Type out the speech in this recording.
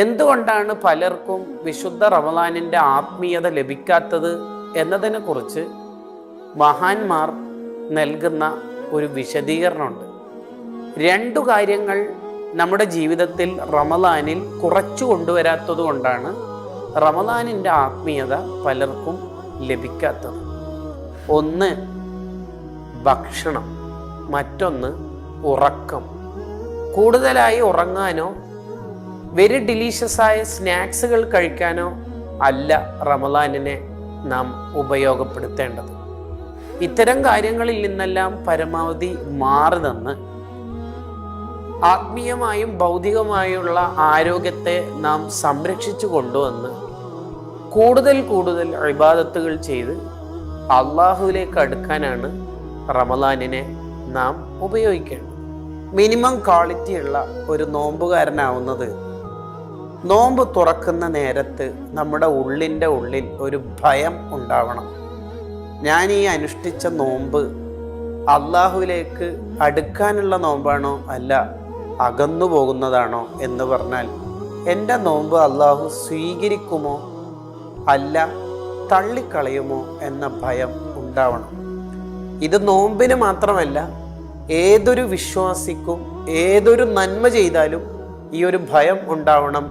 എന്തുകൊണ്ടാണ് പലർക്കും വിശുദ്ധ റമദാനിൻ്റെ ആത്മീയത ലഭിക്കാത്തത് എന്നതിനെക്കുറിച്ച് മഹാന്മാർ നൽകുന്ന ഒരു വിശദീകരണമുണ്ട്. രണ്ടു കാര്യങ്ങൾ നമ്മുടെ ജീവിതത്തിൽ റമദാനിൽ കുറച്ചു കൊണ്ടുവരാത്തത് കൊണ്ടാണ് റമദാനിൻ്റെ ആത്മീയത പലർക്കും ലഭിക്കാത്തത്. ഒന്ന് ഭക്ഷണം, മറ്റൊന്ന് ഉറക്കം. കൂടുതലായി ഉറങ്ങാനോ വെരി ഡിലീഷ്യസായ സ്നാക്സുകൾ കഴിക്കാനോ അല്ല റമദാനിനെ നാം ഉപയോഗപ്പെടുത്തേണ്ടത്. ഇത്തരം കാര്യങ്ങളിൽ നിന്നെല്ലാം പരമാവധി മാറി നിന്ന് ആത്മീയമായും ഭൗതികമായുള്ള ആരോഗ്യത്തെ നാം സംരക്ഷിച്ചു കൊണ്ടുവന്ന് കൂടുതൽ കൂടുതൽ ഇബാദത്തുകൾ ചെയ്ത് അള്ളാഹുവിലേക്ക് അടുക്കാനാണ് റമദാനിനെ നാം ഉപയോഗിക്കേണ്ടത്. മിനിമം ക്വാളിറ്റിയുള്ള ഒരു നോമ്പുകാരനാവുന്നത് നോമ്പ് തുറക്കുന്ന നേരത്ത് നമ്മുടെ ഉള്ളിൻ്റെ ഉള്ളിൽ ഒരു ഭയം ഉണ്ടാവണം. ഞാൻ ഈ അനുഷ്ഠിച്ച നോമ്പ് അള്ളാഹുവിലേക്ക് അടുക്കാനുള്ള നോമ്പാണോ അല്ല അകന്നു പോകുന്നതാണോ എന്ന് പറഞ്ഞാൽ എൻ്റെ നോമ്പ് അള്ളാഹു സ്വീകരിക്കുമോ അല്ല തള്ളിക്കളയുമോ എന്ന ഭയം ഉണ്ടാവണം. ഇത് നോമ്പിന് മാത്രമല്ല, ഏതൊരു വിശ്വാസിക്കും ഏതൊരു നന്മ ചെയ്താലും ഈ ഒരു ഭയം ഉണ്ടാവണം.